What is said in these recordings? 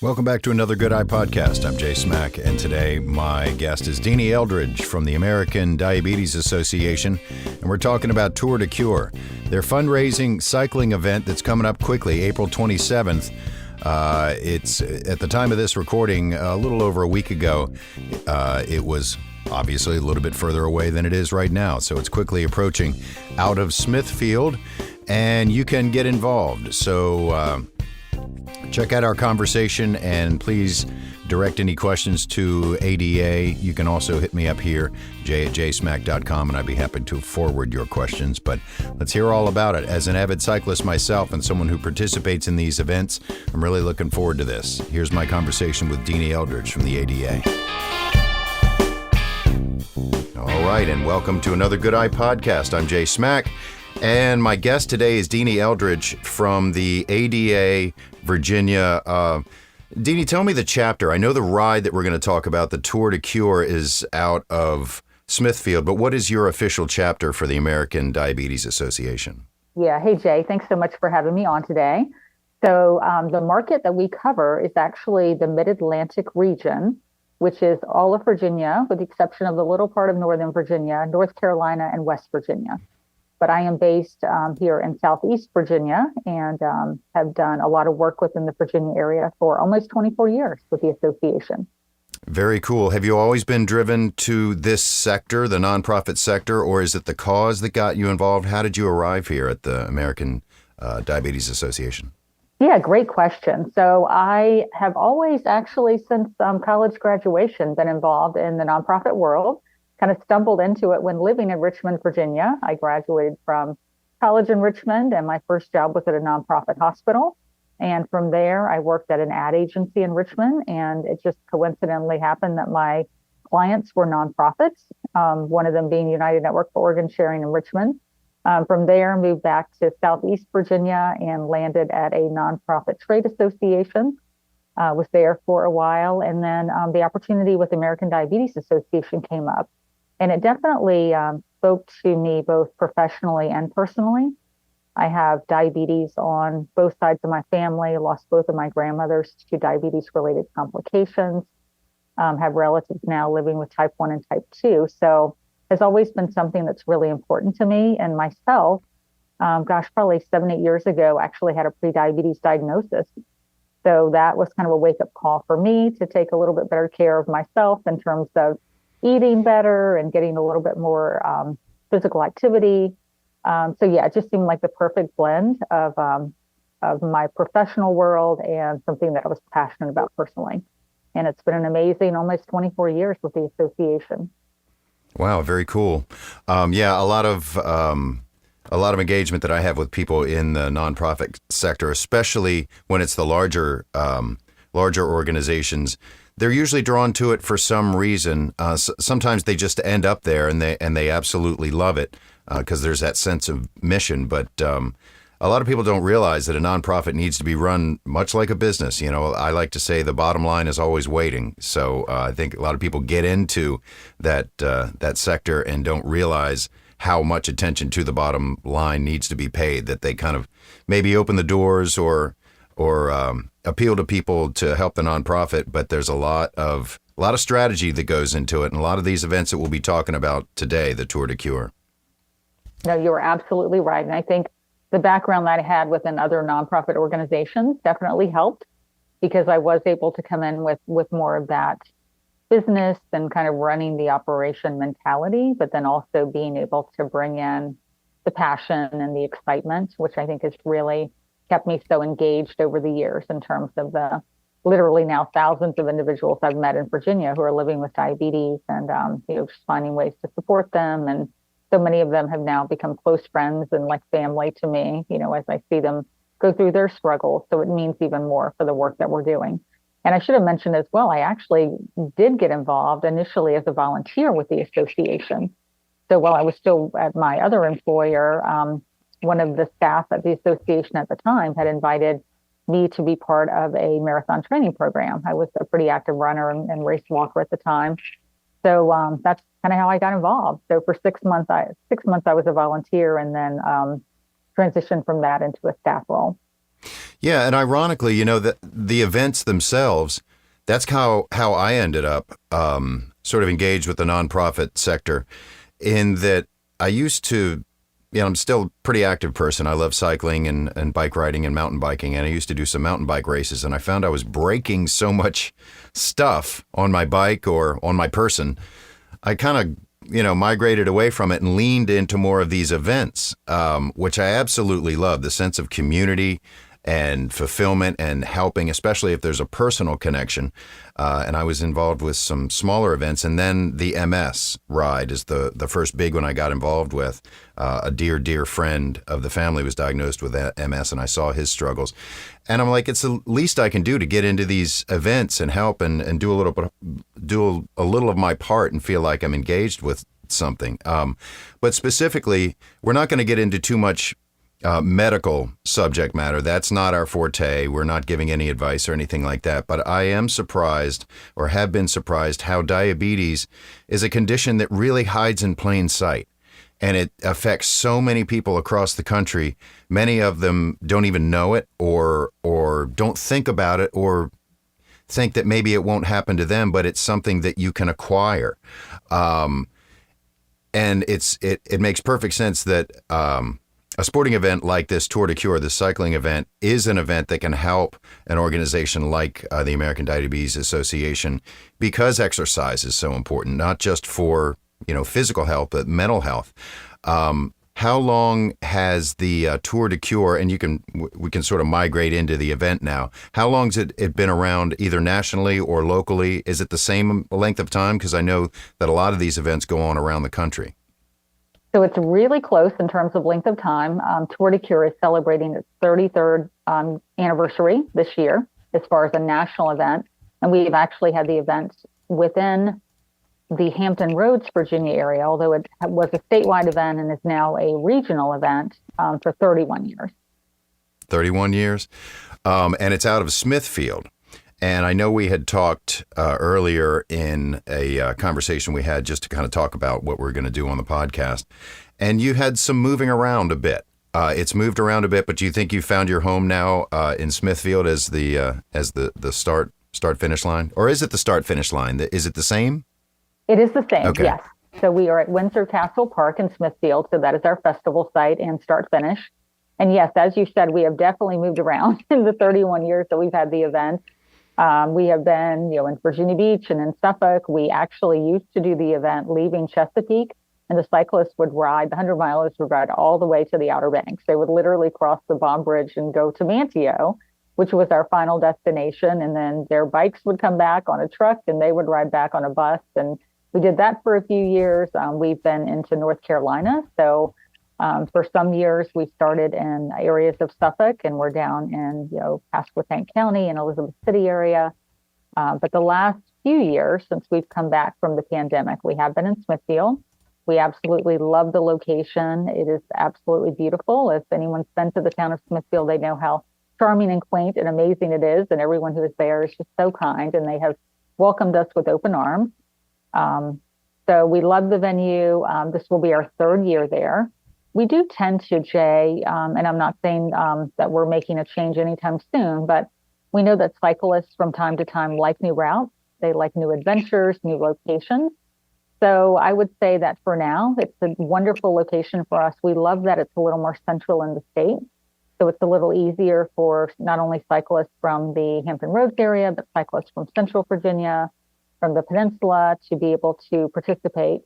Welcome back to another Good Eye Podcast. I'm Jay Smack, and today my guest is Deanie Eldridge from the American Diabetes Association, and we're talking about Tour de Cure, their fundraising cycling event that's coming up quickly, April 27th. It's at the time of this recording, a little over a week ago. It was obviously a little bit further away than it is right now, so it's quickly approaching out of Smithfield, and you can get involved. So check out our conversation and please direct any questions to ADA. You can also hit me up here, jay@jsmack.com, and I'd be happy to forward your questions. But let's hear all about it. As an avid cyclist myself and someone who participates in these events, I'm really looking forward to this. Here's my conversation with Deanie Eldridge from the ADA. All right, and welcome to another Good Eye Podcast. I'm Jay Smack, and my guest today is Deanie Eldridge from the ADA Virginia. Deanie, tell me the chapter. I know the ride that we're going to talk about, the Tour de Cure, is out of Smithfield, but what is your official chapter for the American Diabetes Association? Yeah. Hey, Jay, thanks so much for having me on today. So the market that we cover is actually the Mid-Atlantic region, which is all of Virginia, with the exception of the little part of Northern Virginia, North Carolina, and West Virginia. But I am based here in Southeast Virginia and have done a lot of work within the Virginia area for almost 24 years with the association. Very cool. Have you always been driven to this sector, the nonprofit sector, or is it the cause that got you involved? How did you arrive here at the American Diabetes Association? Yeah, great question. So I have always actually, since college graduation, been involved in the nonprofit world. Kind of stumbled into it when living in Richmond, Virginia. I graduated from college in Richmond, and my first job was at a nonprofit hospital. And from there, I worked at an ad agency in Richmond, and it just coincidentally happened that my clients were nonprofits, one of them being United Network for Organ Sharing in Richmond. From there, moved back to Southeast Virginia and landed at a nonprofit trade association. Was there for a while, and then the opportunity with the American Diabetes Association came up. And it definitely spoke to me both professionally and personally. I have diabetes on both sides of my family, lost both of my grandmothers to diabetes-related complications, have relatives now living with type 1 and type 2. So has always been something that's really important to me. And myself, probably 7-8 years ago, actually had a prediabetes diagnosis. So that was kind of a wake-up call for me to take a little bit better care of myself in terms of eating better and getting a little bit more physical activity. So yeah, it just seemed like the perfect blend of my professional world and something that I was passionate about personally. And it's been an amazing almost 24 years with the association. Wow, very cool. Yeah, a lot of engagement that I have with people in the nonprofit sector, especially when it's the larger organizations. They're usually drawn to it for some reason. Sometimes they just end up there and they absolutely love it because there's that sense of mission. But a lot of people don't realize that a nonprofit needs to be run much like a business. You know, I like to say the bottom line is always waiting. So I think a lot of people get into that sector and don't realize how much attention to the bottom line needs to be paid, that they kind of maybe open the doors or appeal to people to help the nonprofit, but there's a lot of strategy that goes into it, and a lot of these events that we'll be talking about today, the Tour de Cure. No, you were absolutely right. And I think the background that I had within other nonprofit organizations definitely helped, because I was able to come in with more of that business and kind of running the operation mentality, but then also being able to bring in the passion and the excitement, which I think has really kept me so engaged over the years in terms of the literally now thousands of individuals I've met in Virginia who are living with diabetes and, just finding ways to support them. And so many of them have now become close friends and like family to me, as I see them go through their struggles. So it means even more for the work that we're doing. And I should have mentioned as well, I actually did get involved initially as a volunteer with the association. So while I was still at my other employer, one of the staff at the association at the time had invited me to be part of a marathon training program. I was a pretty active runner and race walker at the time. So that's kind of how I got involved. So for 6 months, I was a volunteer, and then transitioned from that into a staff role. Yeah, and ironically, the events themselves, that's how I ended up sort of engaged with the nonprofit sector, in that I used to, I'm still a pretty active person. I love cycling and bike riding and mountain biking, and I used to do some mountain bike races, and I found I was breaking so much stuff on my bike or on my person. I kind of migrated away from it and leaned into more of these events, which I absolutely love. The sense of community and fulfillment and helping, especially if there's a personal connection. And I was involved with some smaller events. And then the MS ride is the first big one I got involved with. A dear friend of the family was diagnosed with MS, and I saw his struggles. And I'm like, it's the least I can do to get into these events and help and do a little of my part and feel like I'm engaged with something. But specifically, we're not going to get into too much medical subject matter. That's not our forte. We're not giving any advice or anything like that. But I am surprised, or have been surprised, how diabetes is a condition that really hides in plain sight. And it affects so many people across the country. Many of them don't even know it, or don't think about it, or think that maybe it won't happen to them, but it's something that you can acquire. And it makes perfect sense that a sporting event like this Tour de Cure, the cycling event, is an event that can help an organization like the American Diabetes Association, because exercise is so important, not just for physical health, but mental health. How long has the Tour de Cure, and we can sort of migrate into the event now, how long has it been around, either nationally or locally? Is it the same length of time? Because I know that a lot of these events go on around the country. So it's really close in terms of length of time. Tour de Cure is celebrating its 33rd anniversary this year as far as a national event. And we've actually had the event within the Hampton Roads, Virginia area, although it was a statewide event and is now a regional event for 31 years. 31 years. And it's out of Smithfield. And I know we had talked earlier in a conversation we had just to kind of talk about what we're going to do on the podcast. And you had some moving around a bit. It's moved around a bit, but do you think you found your home now in Smithfield as the start finish line? Or is it the start finish line? Is it the same? It is the same, okay. Yes. So we are at Windsor Castle Park in Smithfield. So that is our festival site and start finish. And yes, as you said, we have definitely moved around in the 31 years that we've had the event. We have been, in Virginia Beach and in Suffolk. We actually used to do the event leaving Chesapeake, and the cyclists would ride, the 100-milers would ride all the way to the Outer Banks. They would literally cross the Bomb Bridge and go to Manteo, which was our final destination. And then their bikes would come back on a truck and they would ride back on a bus. And we did that for a few years. We've been into North Carolina. So for some years, we started in areas of Suffolk, and we're down in, Pasquotank County and Elizabeth City area. But the last few years, since we've come back from the pandemic, we have been in Smithfield. We absolutely love the location. It is absolutely beautiful. If anyone's been to the town of Smithfield, they know how charming and quaint and amazing it is. And everyone who is there is just so kind, and they have welcomed us with open arms. So we love the venue. This will be our third year there. We do tend to, Jay, and I'm not saying that we're making a change anytime soon, but we know that cyclists from time to time like new routes. They like new adventures, new locations. So I would say that for now, it's a wonderful location for us. We love that it's a little more central in the state. So it's a little easier for not only cyclists from the Hampton Roads area, but cyclists from Central Virginia, from the peninsula, to be able to participate.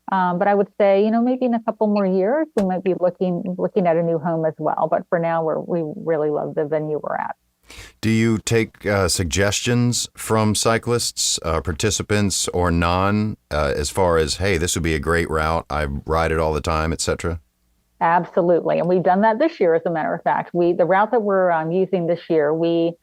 But I would say, maybe in a couple more years, we might be looking at a new home as well. But for now, we really love the venue we're at. Do you take suggestions from cyclists, participants, or non, as far as, hey, this would be a great route, I ride it all the time, et cetera? Absolutely. And we've done that this year, as a matter of fact. The route that we're using this year, we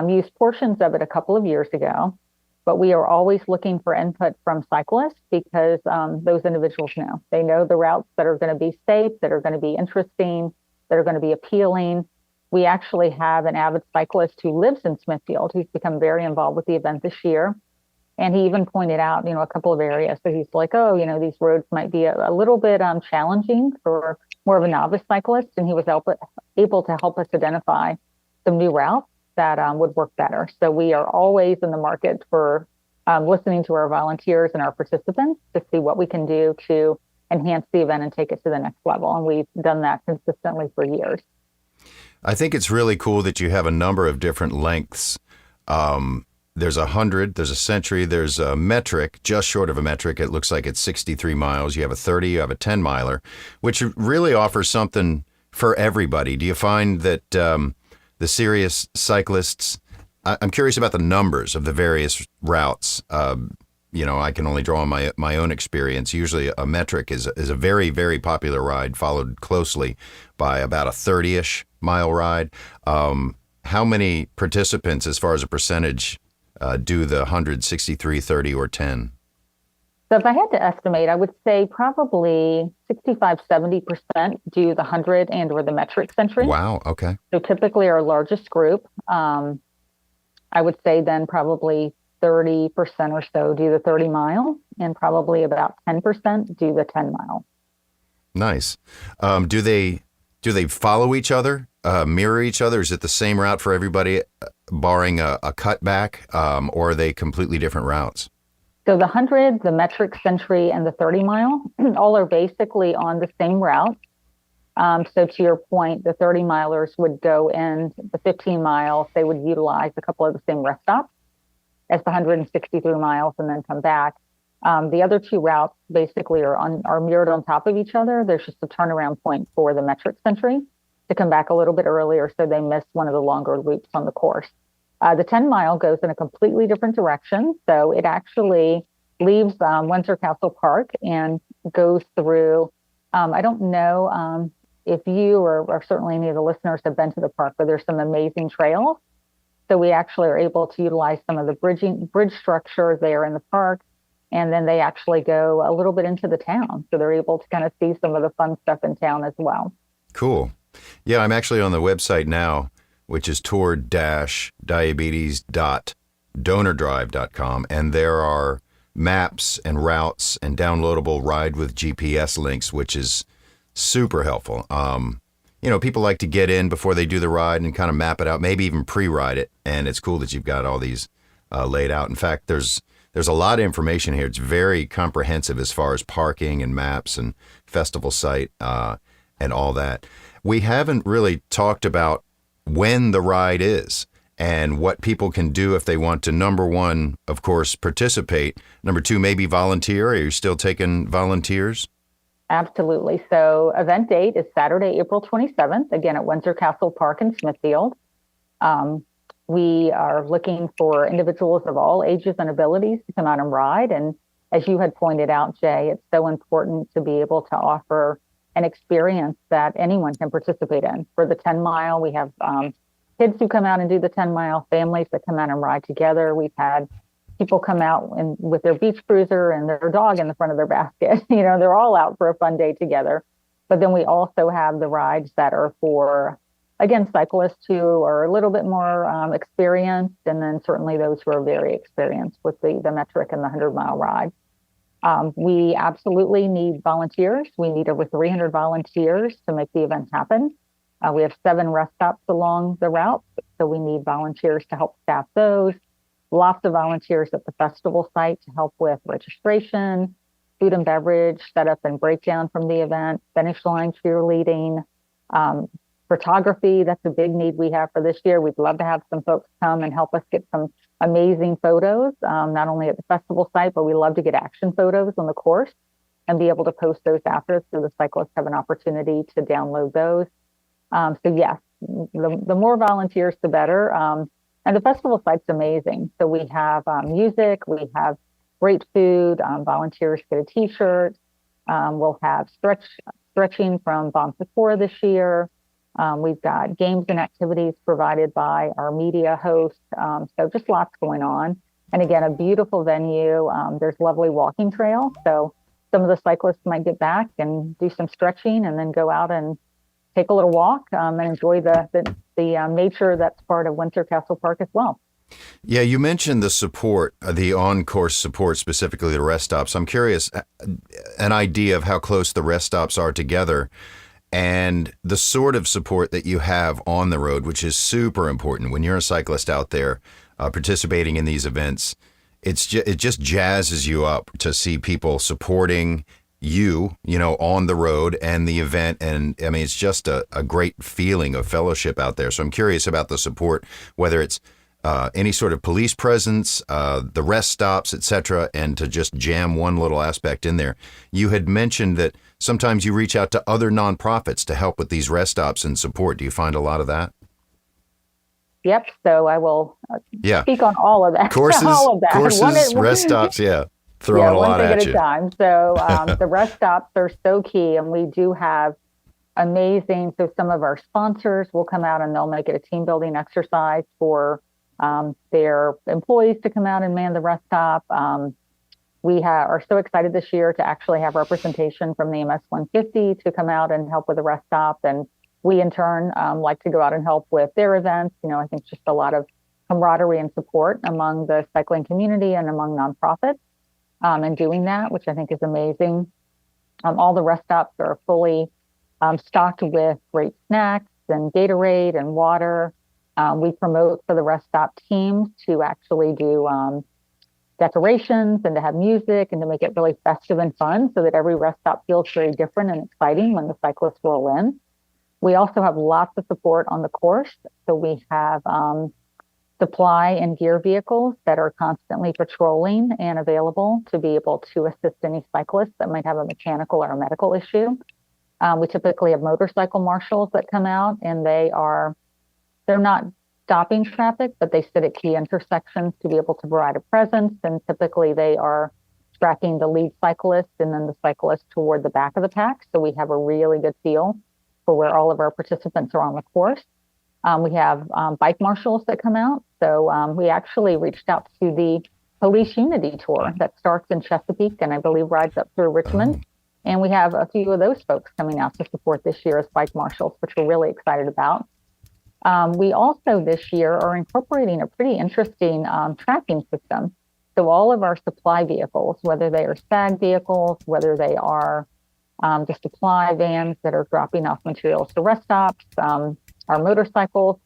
used portions of it a couple of years ago. But we are always looking for input from cyclists, because those individuals know. They know the routes that are going to be safe, that are going to be interesting, that are going to be appealing. We actually have an avid cyclist who lives in Smithfield, who's become very involved with the event this year. And he even pointed out, a couple of areas. So he's like, oh, these roads might be a little bit challenging for more of a novice cyclist. And he was able to help us identify some new routes that would work better. So we are always in the market for listening to our volunteers and our participants to see what we can do to enhance the event and take it to the next level. And we've done that consistently for years. I think it's really cool that you have a number of different lengths. There's 100, there's a century, there's a metric, just short of a metric. It looks like it's 63 miles. You have a 30, you have a 10 miler, which really offers something for everybody. Do you find that the serious cyclists, I'm curious about the numbers of the various routes. I can only draw on my own experience. Usually a metric is a very, very popular ride, followed closely by about a 30-ish mile ride. How many participants, as far as a percentage, do the 100, 63, 30, or 10? So if I had to estimate, I would say probably 65, 70% do the 100 and or the metric century. Wow, okay. So typically our largest group, I would say then probably 30% or so do the 30 mile, and probably about 10% do the 10 mile. Nice. Do they follow each other, mirror each other? Is it the same route for everybody, barring a cutback, or are they completely different routes? So the 100, the metric century, and the 30 mile, all are basically on the same route. So to your point, the 30 milers would go in the 15 miles. They would utilize a couple of the same rest stops as the 163 miles and then come back. The other two routes basically are mirrored on top of each other. There's just a turnaround point for the metric century to come back a little bit earlier, so they miss one of the longer loops on the course. The 10 mile goes in a completely different direction. So it actually leaves Windsor Castle Park and goes through, I don't know if you or certainly any of the listeners have been to the park, but there's some amazing trails. So we actually are able to utilize some of the bridge structure there in the park. And then they actually go a little bit into the town. So they're able to kind of see some of the fun stuff in town as well. Cool. Yeah, I'm actually on the website now, which is tour-diabetes.donordrive.com. And there are maps and routes and downloadable ride with GPS links, which is super helpful. People like to get in before they do the ride and kind of map it out, maybe even pre-ride it. And it's cool that you've got all these laid out. In fact, there's a lot of information here. It's very comprehensive as far as parking and maps and festival site and all that. We haven't really talked about when the ride is and what people can do if they want to, number one, of course, participate. Number two, maybe volunteer. Are you still taking volunteers? Absolutely. So event date is Saturday, April 27th, again at Windsor Castle Park in Smithfield. We are looking for individuals of all ages and abilities to come out and ride. And as you had pointed out, Jay, it's so important to be able to offer an experience that anyone can participate in. For the 10 mile, we have kids who come out and do the 10 mile, families that come out and ride together. We've had people come out with their beach cruiser and their dog in the front of their basket. They're all out for a fun day together. But then we also have the rides that are for, again, cyclists who are a little bit more experienced, and then certainly those who are very experienced with the metric and the 100-mile ride. We absolutely need volunteers. We need over 300 volunteers to make the event happen. We have 7 rest stops along the route, so we need volunteers to help staff those. Lots of volunteers at the festival site to help with registration, food and beverage, setup and breakdown from the event, finish line cheerleading, photography. That's a big need we have for this year. We'd love to have some folks come and help us get some amazing photos, not only at the festival site, but we love to get action photos on the course and be able to post those after, so the cyclists have an opportunity to download those. So yes, the more volunteers, the better. And the festival site's amazing. So we have music, we have great food, volunteers get a t-shirt. We'll have stretching from Bon Sephora this year. We've got games and activities provided by our media host. So just lots going on. And again, a beautiful venue. There's lovely walking trail. So some of the cyclists might get back and do some stretching and then go out and take a little walk and enjoy the nature that's part of Windsor Castle Park as well. Yeah, you mentioned the support, the on-course support, specifically the rest stops. I'm curious, an idea of how close the rest stops are together and the sort of support that you have on the road, which is super important when you're a cyclist out there participating in these events. It just jazzes you up to see people supporting you know, on the road and the event. And I mean, it's just a great feeling of fellowship out there. So I'm curious about the support, whether it's any sort of police presence, the rest stops, etc., and to just jam one little aspect in there. You had mentioned that sometimes you reach out to other nonprofits to help with these rest stops and support. Do you find a lot of that? Yep. So I will speak on all of that. Courses, all of that. courses, rest stops. Yeah. Throwing a lot at you. One thing at a time. So the rest stops are so key, and we do have amazing. So some of our sponsors will come out and they'll make it a team building exercise for their employees to come out and man the rest stop. We are so excited this year to actually have representation from the MS 150 to come out and help with the rest stop. And we, in turn, like to go out and help with their events. You know, I think just a lot of camaraderie and support among the cycling community and among nonprofits in doing that, which I think is amazing. All the rest stops are fully stocked with great snacks and Gatorade and water. We promote for the rest stop teams to actually do decorations and to have music and to make it really festive and fun so that every rest stop feels very different and exciting when the cyclists roll in. We also have lots of support on the course. So we have supply and gear vehicles that are constantly patrolling and available to be able to assist any cyclists that might have a mechanical or a medical issue. We typically have motorcycle marshals that come out, and they're not stopping traffic, but they sit at key intersections to be able to provide a presence. And typically they are tracking the lead cyclist and then the cyclist toward the back of the pack. So we have a really good feel for where all of our participants are on the course. We have bike marshals that come out. So we actually reached out to the Police Unity Tour that starts in Chesapeake and I believe rides up through Richmond. And we have a few of those folks coming out to support this year as bike marshals, which we're really excited about. We also this year are incorporating a pretty interesting tracking system. So all of our supply vehicles, whether they are SAG vehicles, whether they are the supply vans that are dropping off materials to rest stops, our motorcycles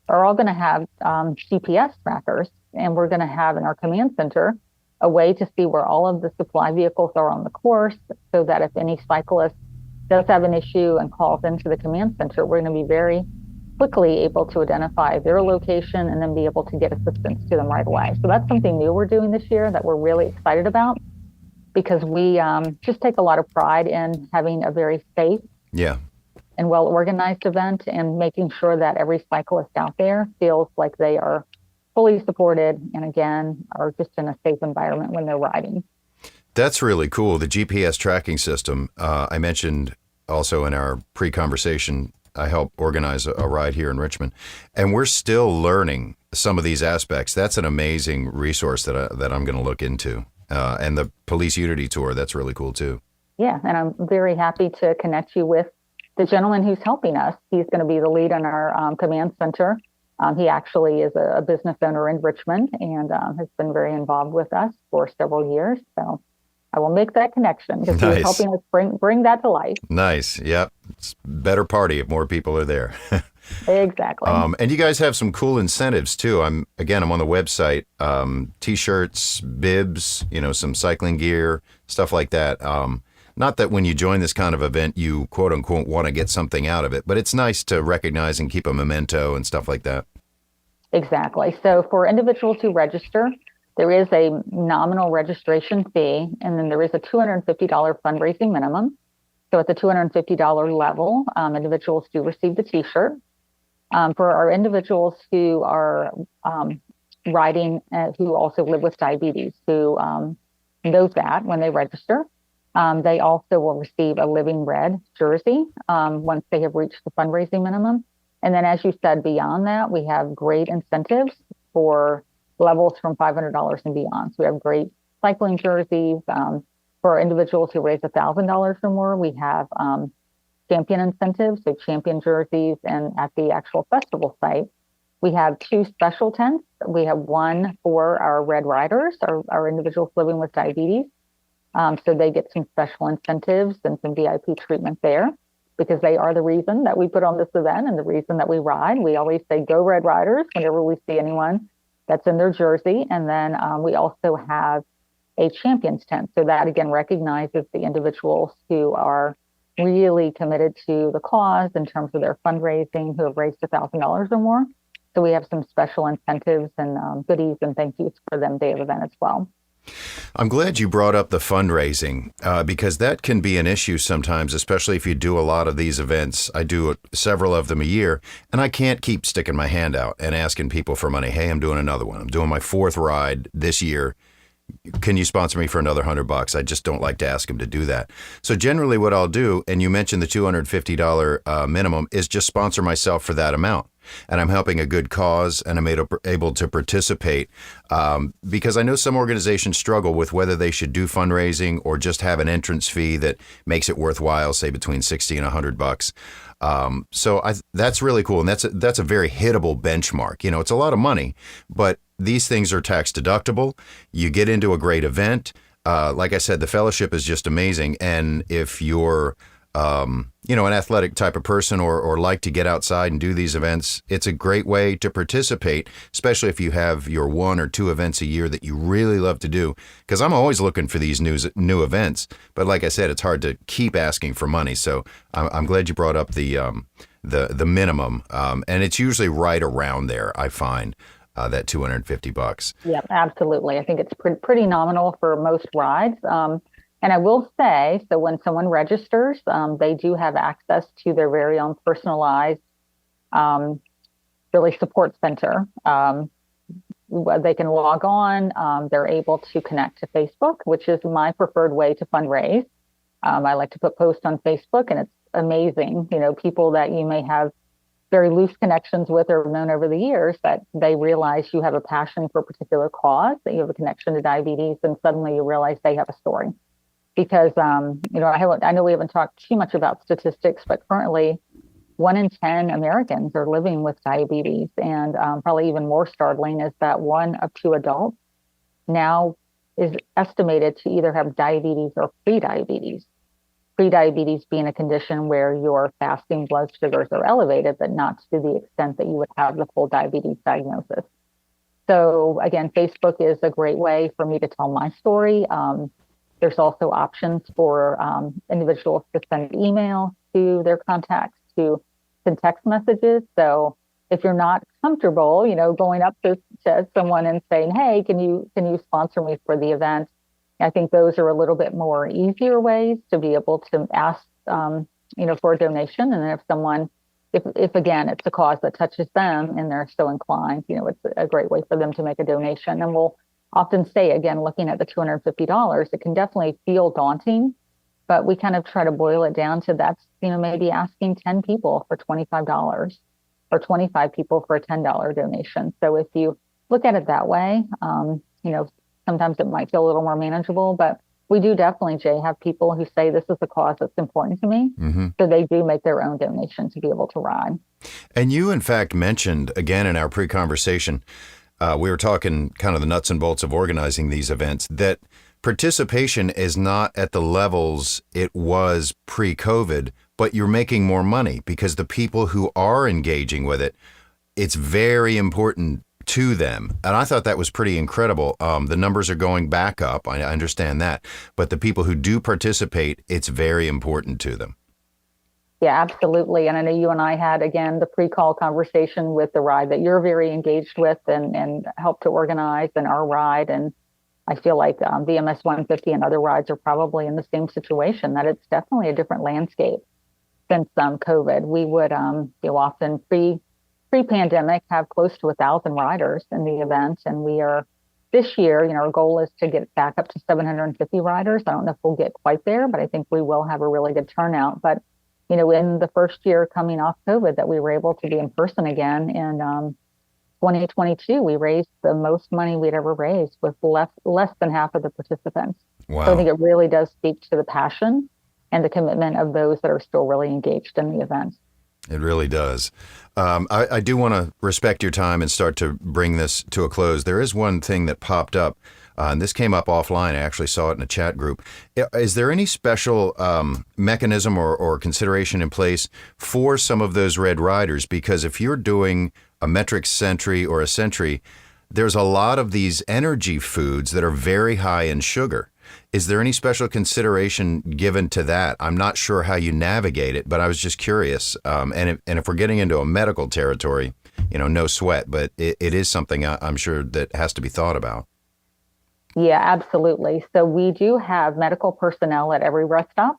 are all going to have GPS trackers. And we're going to have in our command center a way to see where all of the supply vehicles are on the course so that if any cyclist does have an issue and calls into the command center, we're going to be very quickly able to identify their location and then be able to get assistance to them right away. So that's something new we're doing this year that we're really excited about because we just take a lot of pride in having a very safe and well-organized event and making sure that every cyclist out there feels like they are fully supported and, again, are just in a safe environment when they're riding. That's really cool. The GPS tracking system, I mentioned also in our pre-conversation, I help organize a ride here in Richmond, and we're still learning some of these aspects. That's an amazing resource that I'm going to look into. And the Police Unity Tour, that's really cool too. Yeah, and I'm very happy to connect you with the gentleman who's helping us. He's going to be the lead in our command center. He actually is a business owner in Richmond and has been very involved with us for several years. So I will make that connection because he's helping us bring that to life. Nice. Yep. It's a better party if more people are there. Exactly. And you guys have some cool incentives too. I'm on the website, T-shirts, bibs, some cycling gear, stuff like that. Not that when you join this kind of event, you quote unquote want to get something out of it, but it's nice to recognize and keep a memento and stuff like that. Exactly. So for individuals who register, there is a nominal registration fee, and then there is a $250 fundraising minimum. So at the $250 level, individuals do receive the T-shirt. For our individuals who are riding, who also live with diabetes, who knows that when they register, they also will receive a Living Red jersey once they have reached the fundraising minimum. And then, as you said, beyond that, we have great incentives for levels from $500 and beyond. So we have great cycling jerseys. For individuals who raise $1,000 or more, we have champion incentives, so champion jerseys. And at the actual festival site, We have 2 special tents. We have one for our Red Riders, our individuals living with diabetes. So they get some special incentives and some VIP treatment there because they are the reason that we put on this event and the reason that we ride. We always say, go Red Riders, whenever we see anyone that's in their jersey. And then we also have a champions tent. So that, again, recognizes the individuals who are really committed to the cause in terms of their fundraising, who have raised $1,000 or more. So we have some special incentives and goodies and thank yous for them day of event as well. I'm glad you brought up the fundraising because that can be an issue sometimes, especially if you do a lot of these events. I do several of them a year, and I can't keep sticking my hand out and asking people for money. Hey, I'm doing another one. I'm doing my 4th ride this year. Can you sponsor me for another $100? I just don't like to ask them to do that. So generally what I'll do, and you mentioned the $250 minimum, is just sponsor myself for that amount. And I'm helping a good cause, and I'm able to participate because I know some organizations struggle with whether they should do fundraising or just have an entrance fee that makes it worthwhile, say between $60 and $100. So that's really cool, and that's a very hittable benchmark. You know, it's a lot of money, but these things are tax deductible. You get into a great event. Like I said, the fellowship is just amazing, and if you're an athletic type of person or like to get outside and do these events, it's a great way to participate, especially if you have your 1 or 2 events a year that you really love to do. Because I'm always looking for these new events. But like I said, it's hard to keep asking for money. So I'm glad you brought up the minimum. And it's usually right around there, I find. That $250. Yeah, absolutely. I think it's pretty nominal for most rides. And I will say, so when someone registers, they do have access to their very own personalized, really support center. They can log on. They're able to connect to Facebook, which is my preferred way to fundraise. I like to put posts on Facebook, and it's amazing. You know, people that you may have very loose connections with or known over the years, that they realize you have a passion for a particular cause, that you have a connection to diabetes, and suddenly you realize they have a story. Because, I know we haven't talked too much about statistics, but currently 1 in 10 Americans are living with diabetes. And probably even more startling is that 1 of 2 adults now is estimated to either have diabetes or prediabetes. Prediabetes being a condition where your fasting blood sugars are elevated, but not to the extent that you would have the full diabetes diagnosis. So again, Facebook is a great way for me to tell my story. There's also options for individuals to send email to their contacts, to send text messages. So if you're not comfortable, going up to someone and saying, "Hey, can you sponsor me for the event?" I think those are a little bit more easier ways to be able to ask, for a donation. And then if someone, if again, it's a cause that touches them and they're so inclined, it's a great way for them to make a donation. And we'll often say, again, looking at the $250, it can definitely feel daunting, but we kind of try to boil it down to that's, maybe asking 10 people for $25 or 25 people for a $10 donation. So if you look at it that way, sometimes it might feel a little more manageable, but we do definitely, Jay, have people who say this is a cause that's important to me. Mm-hmm. So they do make their own donation to be able to ride. And you, in fact, mentioned again in our pre-conversation, we were talking kind of the nuts and bolts of organizing these events, that participation is not at the levels it was pre-COVID, but you're making more money because the people who are engaging with it, it's very important to them. And I thought that was pretty incredible. The numbers are going back up. I understand that. But the people who do participate, it's very important to them. Yeah, absolutely. And I know you and I had, again, the pre-call conversation with the ride that you're very engaged with and helped to organize, and our ride. And I feel like the MS 150 and other rides are probably in the same situation, that it's definitely a different landscape since COVID. We would often pre-pandemic have close to 1,000 riders in the event. And we are this year, our goal is to get back up to 750 riders. I don't know if we'll get quite there, but I think we will have a really good turnout. But in the first year coming off COVID that we were able to be in person again in 2022, we raised the most money we'd ever raised with less than half of the participants. Wow. So I think it really does speak to the passion and the commitment of those that are still really engaged in the event. It really does. I do want to respect your time and start to bring this to a close. There is one thing that popped up, and this came up offline. I actually saw it in a chat group. Is there any special mechanism or consideration in place for some of those red riders? Because if you're doing a metric century or a century, there's a lot of these energy foods that are very high in sugar. Is there any special consideration given to that? I'm not sure how you navigate it, but I was just curious. And if we're getting into a medical territory, no sweat, but it is something I'm sure that has to be thought about. Yeah, absolutely. So we do have medical personnel at every rest stop,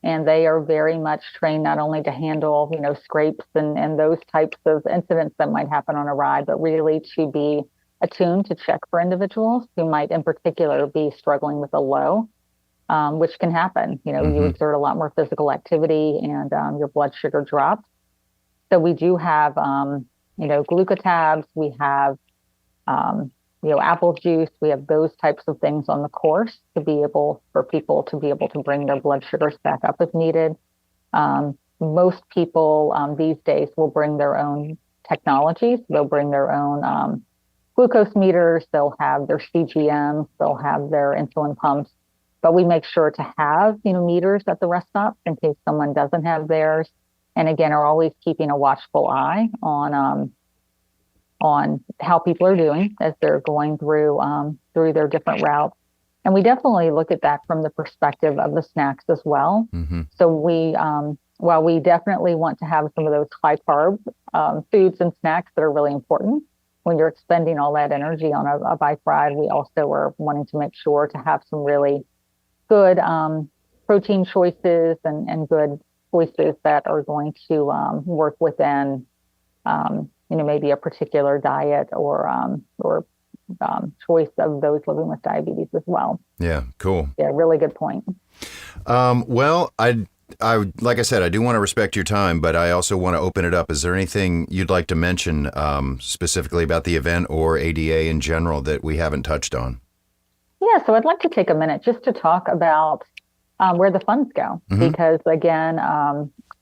and they are very much trained not only to handle, scrapes and those types of incidents that might happen on a ride, but really to be attuned to check for individuals who might in particular be struggling with a low, which can happen. You exert a lot more physical activity and your blood sugar drops. So we do have, glucotabs, we have, apple juice, we have those types of things on the course for people to be able to bring their blood sugars back up if needed. Most people these days will bring their own technologies. They'll bring their own glucose meters, they'll have their CGMs, they'll have their insulin pumps, but we make sure to have, meters at the rest stops in case someone doesn't have theirs. And again, are always keeping a watchful eye on how people are doing as they're going through their different routes. And we definitely look at that from the perspective of the snacks as well. Mm-hmm. So while we definitely want to have some of those high carb foods and snacks that are really important, when you're expending all that energy on a bike ride, we also are wanting to make sure to have some really good protein choices and good choices that are going to work within, maybe a particular diet or choice of those living with diabetes as well. Yeah, cool. Yeah, really good point. Well, I like I said, I do want to respect your time, but I also want to open it up. Is there anything you'd like to mention specifically about the event or ADA in general that we haven't touched on? Yeah, so I'd like to take a minute just to talk about where the funds go, because again,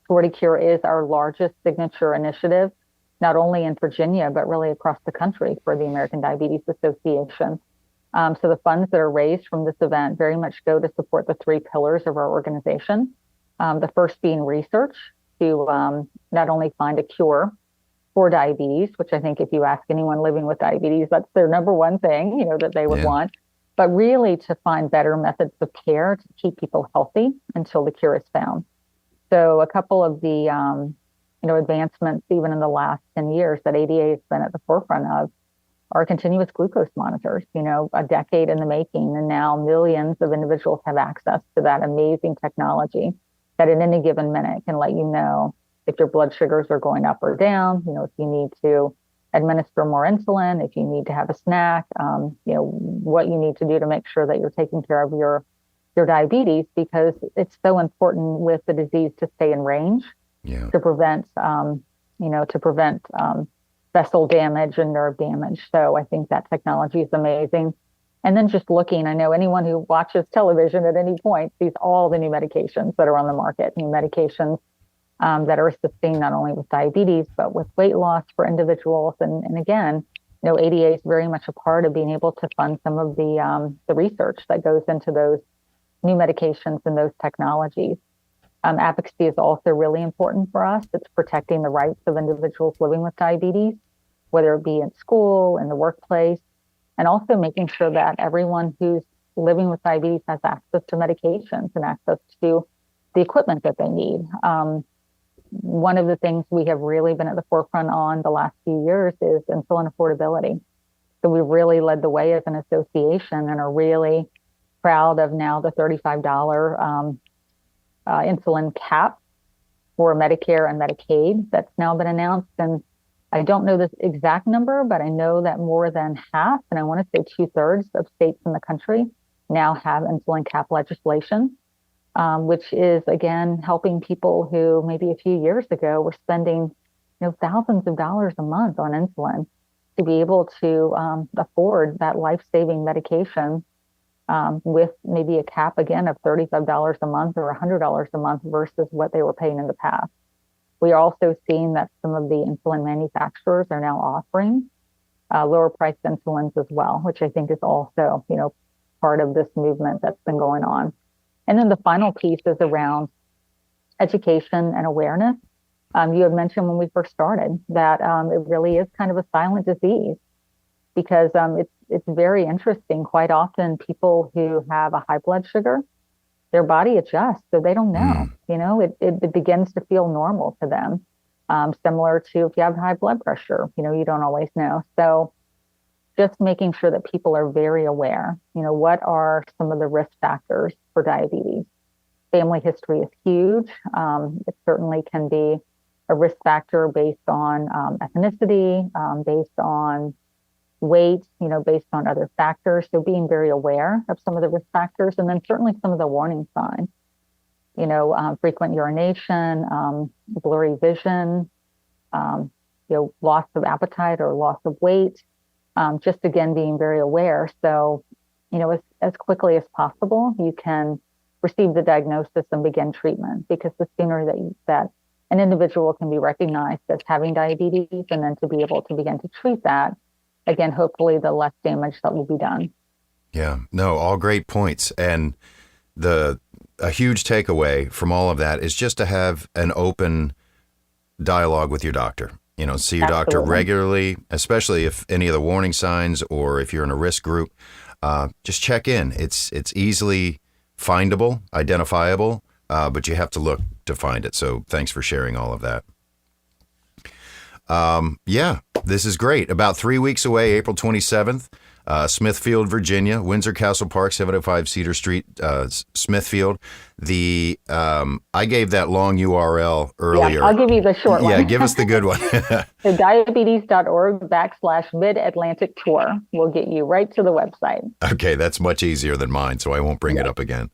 Tour de Cure is our largest signature initiative, not only in Virginia, but really across the country for the American Diabetes Association. So the funds that are raised from this event very much go to support the three pillars of our organization. The first being research to not only find a cure for diabetes, which I think if you ask anyone living with diabetes, that's their number one thing, that they would want, but really to find better methods of care to keep people healthy until the cure is found. So a couple of the, advancements even in the last 10 years that ADA has been at the forefront of are continuous glucose monitors, a decade in the making, and now millions of individuals have access to that amazing technology that at any given minute can let you know if your blood sugars are going up or down, if you need to administer more insulin, if you need to have a snack, what you need to do to make sure that you're taking care of your diabetes, because it's so important with the disease to stay in range to prevent, vessel damage and nerve damage. So I think that technology is amazing. And then just looking, I know anyone who watches television at any point sees all the new medications that are on the market, new medications that are assisting not only with diabetes, but with weight loss for individuals. And again, ADA is very much a part of being able to fund some of the research that goes into those new medications and those technologies. Advocacy is also really important for us. It's protecting the rights of individuals living with diabetes, whether it be in school, in the workplace, and also making sure that everyone who's living with diabetes has access to medications and access to the equipment that they need. One of the things we have really been at the forefront on the last few years is insulin affordability. So we really led the way as an association and are really proud of now the $35 insulin cap for Medicare and Medicaid that's now been announced. And I don't know the exact number, but I know that more than half, and I want to say 2/3 of states in the country now have insulin cap legislation, which is, again, helping people who maybe a few years ago were spending thousands of dollars a month on insulin to be able to afford that life-saving medication with maybe a cap, again, of $35 a month or $100 a month versus what they were paying in the past. We are also seeing that some of the insulin manufacturers are now offering lower priced insulins as well, which I think is also, part of this movement that's been going on. And then the final piece is around education and awareness. You had mentioned when we first started that it really is kind of a silent disease because it's very interesting. Quite often, people who have a high blood sugar, their body adjusts, so they don't know. It begins to feel normal to them. Similar to if you have high blood pressure, you don't always know. So just making sure that people are very aware, what are some of the risk factors for diabetes? Family history is huge. It certainly can be a risk factor based on ethnicity, based on weight, based on other factors. So being very aware of some of the risk factors, and then certainly some of the warning signs, frequent urination, blurry vision, loss of appetite or loss of weight. Just again, being very aware. So, as quickly as possible, you can receive the diagnosis and begin treatment, because the sooner that an individual can be recognized as having diabetes and then to be able to begin to treat that, again, hopefully the less damage that will be done. Yeah, no, all great points. And a huge takeaway from all of that is just to have an open dialogue with your doctor. See your doctor regularly, especially if any of the warning signs or if you're in a risk group. Just check in. It's easily findable, identifiable, but you have to look to find it. So thanks for sharing all of that. This is great. About 3 weeks away, April 27th, Smithfield, Virginia, Windsor Castle Park, 705 Cedar Street, Smithfield. I gave that long URL earlier. Yeah, I'll give you the short one. Yeah, give us the good one. So diabetes.org/Mid-Atlantic Tour will get you right to the website. Okay, that's much easier than mine, so I won't bring it up again.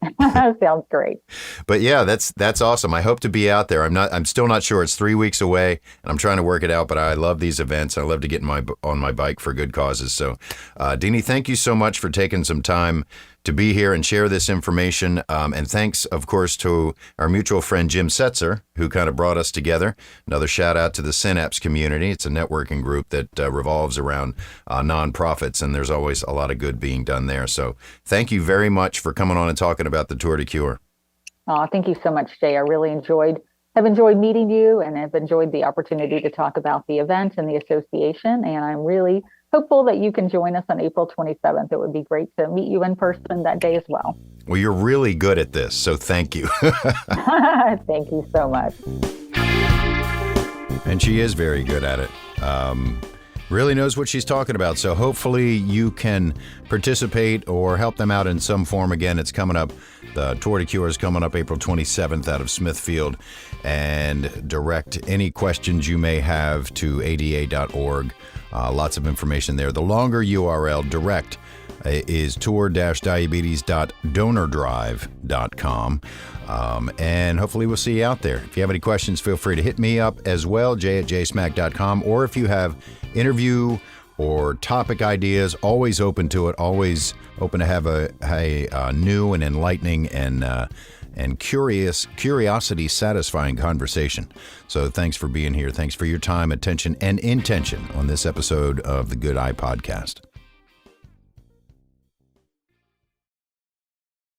Sounds great. But yeah, that's awesome. I hope to be out there. I'm still not sure. It's 3 weeks away, and I'm trying to work it out, but I love these events. I love to get on my bike for good causes. So, Deanie, thank you so much for taking some time to be here and share this information. And thanks, of course, to our mutual friend, Jim Setzer, who kind of brought us together. Another shout out to the Synapse community. It's a networking group that revolves around nonprofits, and there's always a lot of good being done there. So thank you very much for coming on and talking about the Tour de Cure. Oh, thank you so much, Jay. I really have enjoyed meeting you, and have enjoyed the opportunity to talk about the event and the association. And I'm really hopeful that you can join us on April 27th. It would be great to meet you in person that day as well. Well, you're really good at this, so thank you. Thank you so much. And she is very good at it. Really knows what she's talking about. So hopefully you can participate or help them out in some form. Again, it's coming up. The Tour de Cure is coming up April 27th out of Smithfield. And direct any questions you may have to ada.org. Lots of information there. The longer URL direct is tour-diabetes.donordrive.com. And hopefully we'll see you out there. If you have any questions, feel free to hit me up as well, jay@jsmack.com. Or if you have interview or topic ideas, always open to it, always open to have a new and enlightening and curiosity satisfying conversation. So thanks for being here. Thanks for your time, attention, and intention on this episode of the Good Eye Podcast.